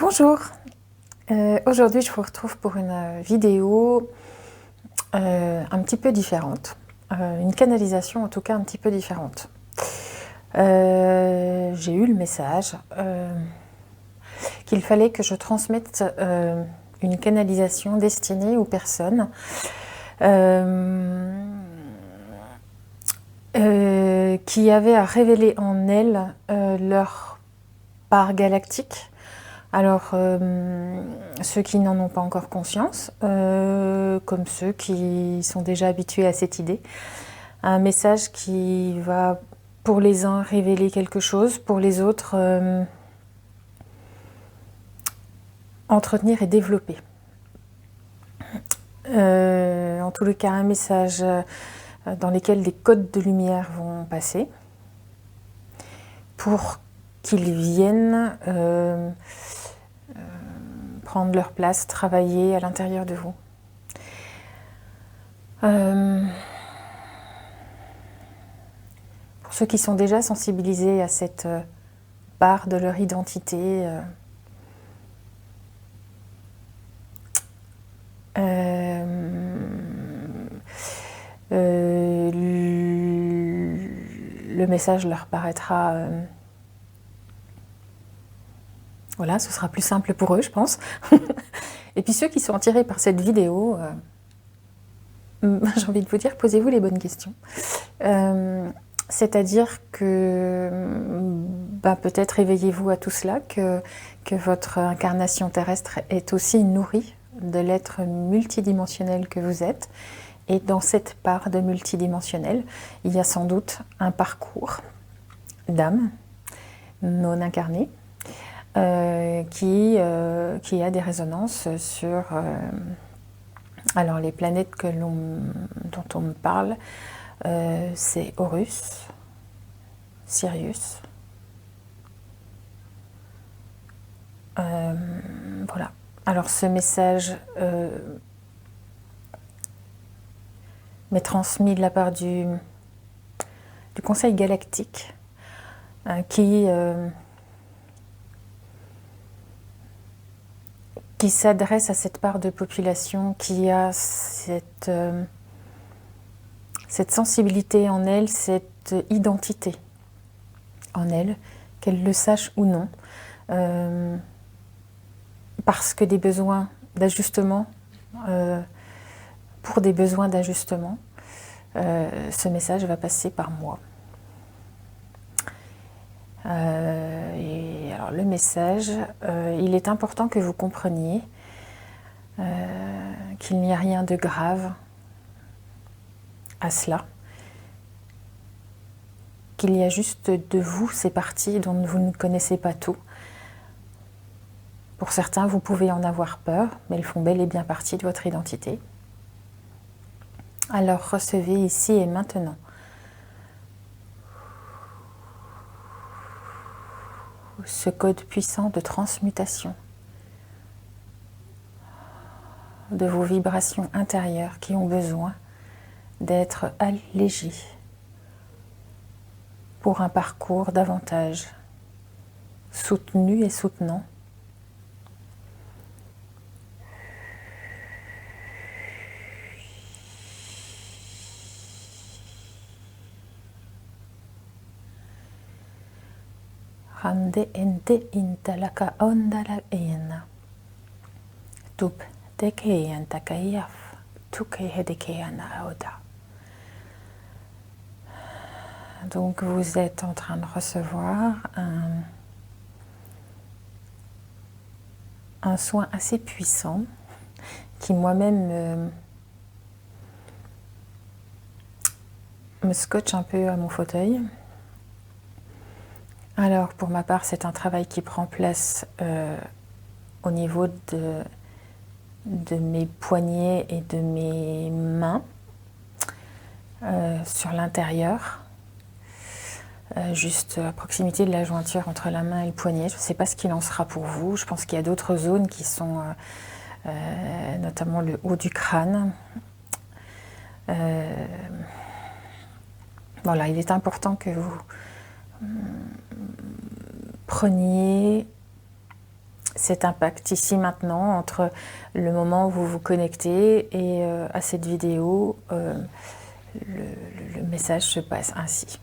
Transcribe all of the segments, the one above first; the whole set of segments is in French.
Bonjour, aujourd'hui je vous retrouve pour une vidéo un petit peu différente, une canalisation en tout cas un petit peu différente. J'ai eu le message qu'il fallait que je transmette une canalisation destinée aux personnes qui avaient à révéler en elles leur part galactique. Alors, ceux qui n'en ont pas encore conscience, comme ceux qui sont déjà habitués à cette idée, un message qui va, pour les uns, révéler quelque chose, pour les autres, entretenir et développer. En tous les cas, un message dans lequel des codes de lumière vont passer pour qu'ils viennent prendre leur place, travailler à l'intérieur de vous. Pour ceux qui sont déjà sensibilisés à cette part de leur identité, le message leur paraîtra... voilà, ce sera plus simple pour eux, je pense. Et puis ceux qui sont attirés par cette vidéo, j'ai envie de vous dire, posez-vous les bonnes questions. C'est-à-dire que peut-être éveillez-vous à tout cela, que votre incarnation terrestre est aussi nourrie de l'être multidimensionnel que vous êtes. Et dans cette part de multidimensionnel, il y a sans doute un parcours d'âme non incarnée qui a des résonances sur alors les planètes dont on me parle. C'est Horus, Sirius. Voilà. Alors ce message m'est transmis de la part du Conseil Galactique qui s'adresse à cette part de population qui a cette sensibilité en elle, cette identité en elle, qu'elle le sache ou non, parce que des besoins d'ajustement, pour des besoins d'ajustement, ce message va passer par moi. Et alors le message, il est important que vous compreniez qu'il n'y a rien de grave à cela, qu'il y a juste de vous ces parties dont vous ne connaissez pas tout. Pour certains, vous pouvez en avoir peur, mais elles font bel et bien partie de votre identité. Alors recevez ici et maintenant ce code puissant de transmutation de vos vibrations intérieures qui ont besoin d'être allégées pour un parcours davantage soutenu et soutenant. Rande ente intalaka ondala ena. Tup teke antakayaf tuke hedeke anaoda. Donc vous êtes en train de recevoir un soin assez puissant qui moi-même me scotche un peu à mon fauteuil. Alors pour ma part, c'est un travail qui prend place au niveau de mes poignets et de mes mains sur l'intérieur. Juste à proximité de la jointure entre la main et le poignet. Je ne sais pas ce qu'il en sera pour vous. Je pense qu'il y a d'autres zones qui sont notamment le haut du crâne. Voilà, il est important que vous preniez cet impact ici maintenant entre le moment où vous vous connectez et à cette vidéo, le message se passe ainsi.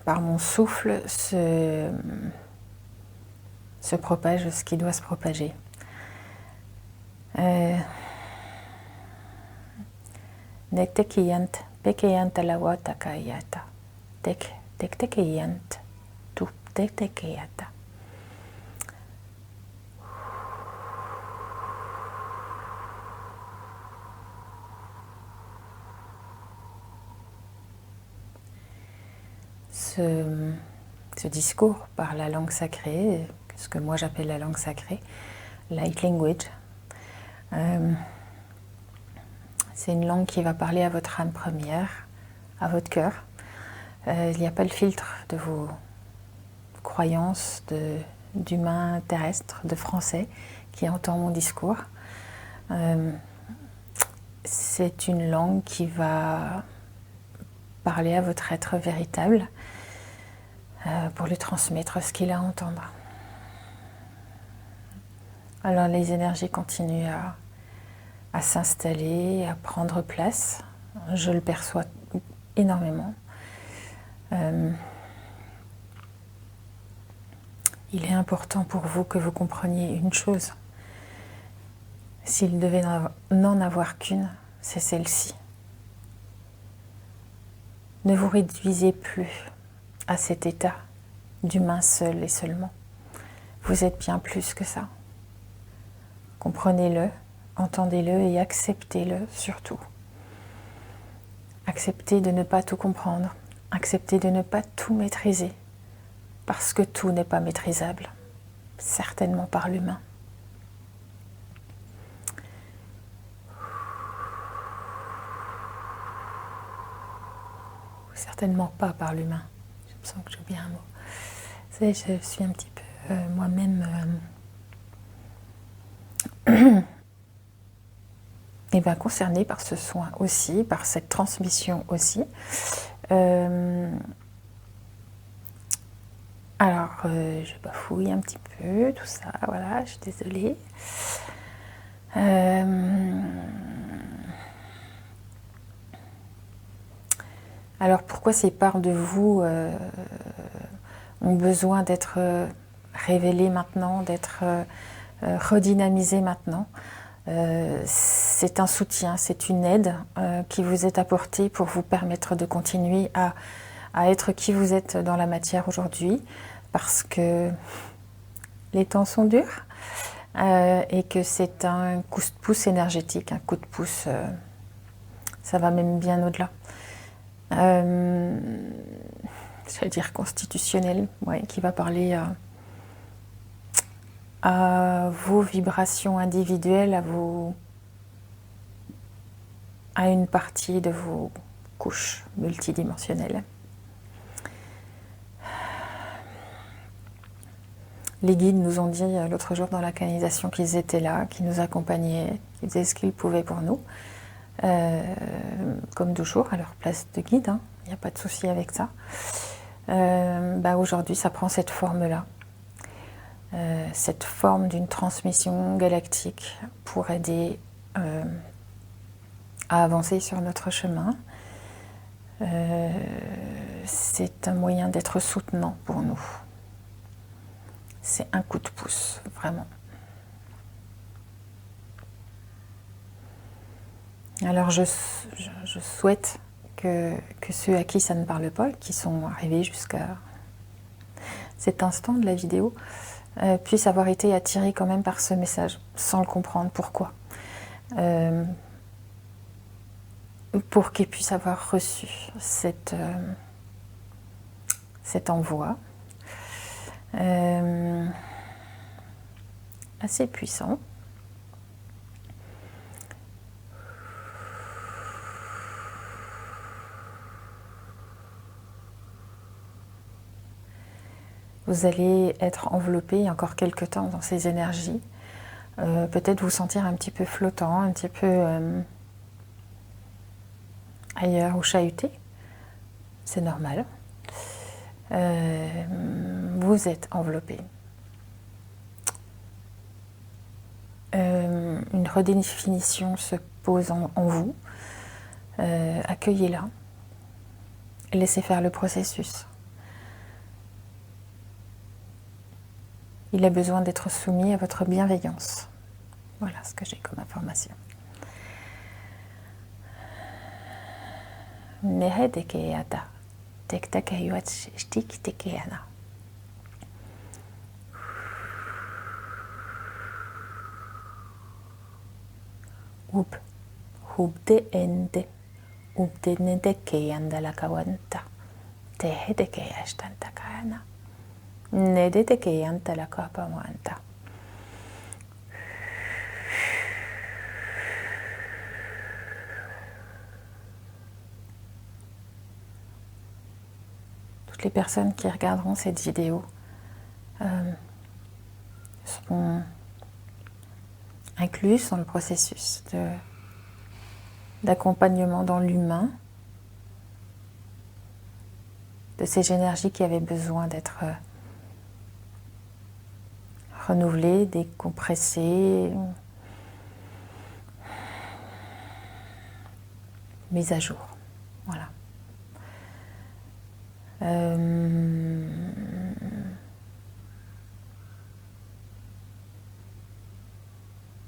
Par mon souffle se propage ce qui doit se propager. Nektekiyant, pekeyant alawa takayata. Tektekiyant, tu tektekiyata. Ce discours par la langue sacrée, ce que moi j'appelle la langue sacrée, light language, c'est une langue qui va parler à votre âme première, à votre cœur. Il n'y a pas le filtre de vos croyances d'humain terrestre, de français, qui entend mon discours. C'est une langue qui va parler à votre être véritable pour lui transmettre ce qu'il a à entendre. Alors les énergies continuent à s'installer, à prendre place. Je le perçois énormément. Il est important pour vous que vous compreniez une chose. S'il devait n'en avoir qu'une, c'est celle-ci. Ne vous réduisez plus à cet état d'humain seul et seulement. Vous êtes bien plus que ça. Comprenez-le, entendez-le et acceptez-le surtout. Acceptez de ne pas tout comprendre, acceptez de ne pas tout maîtriser, parce que tout n'est pas maîtrisable, certainement par l'humain. Certainement pas par l'humain. Je me sens que j'oublie un mot. Vous savez, je suis un petit peu moi-même concernée par ce soin aussi, par cette transmission aussi. Alors, je bafouille un petit peu, tout ça, voilà, je suis désolée. Alors, pourquoi ces parts de vous ont besoin d'être révélées maintenant, d'être redynamisées maintenant? C'est un soutien, c'est une aide qui vous est apportée pour vous permettre de continuer à être qui vous êtes dans la matière aujourd'hui, parce que les temps sont durs et que c'est un coup de pouce énergétique, un coup de pouce, ça va même bien au-delà. J'allais dire constitutionnel, ouais, qui va parler à vos vibrations individuelles, à une partie de vos couches multidimensionnelles. Les guides nous ont dit l'autre jour dans la canalisation qu'ils étaient là, qu'ils nous accompagnaient, qu'ils faisaient ce qu'ils pouvaient pour nous, comme toujours, à leur place de guide, hein, il n'y a pas de souci avec ça. Aujourd'hui, ça prend cette forme-là, cette forme d'une transmission galactique pour aider à avancer sur notre chemin. C'est un moyen d'être soutenant pour nous. C'est un coup de pouce, vraiment. Alors je souhaite que ceux à qui ça ne parle pas, qui sont arrivés jusqu'à cet instant de la vidéo, puissent avoir été attirés quand même par ce message, sans le comprendre pourquoi. Pour qu'ils puissent avoir reçu cet envoi. Assez puissant. Vous allez être enveloppé encore quelques temps dans ces énergies. Peut-être vous sentir un petit peu flottant, un petit peu ailleurs ou chahuté. C'est normal. Vous êtes enveloppé. Une redéfinition se pose en vous. Accueillez-la. Laissez faire le processus. Il a besoin d'être soumis à votre bienveillance. Voilà ce que j'ai comme information. Nehedekeata, tektakayuat stiktekeana. Ub, hubde ende, ubde nedekeyanda la kawanta, tehedekeyashtantakana, nedekeyanta la kapamanta. Toutes les personnes qui regarderont cette vidéo seront incluses dans le processus d'accompagnement dans l'humain de ces énergies qui avaient besoin d'être renouvelées, décompressées, mises à jour. Voilà.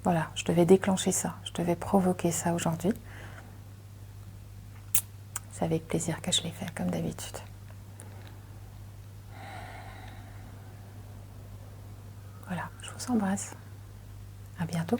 Voilà, je devais déclencher ça, je devais provoquer ça aujourd'hui. C'est avec plaisir que je l'ai fait, comme d'habitude. Voilà, je vous embrasse. À bientôt.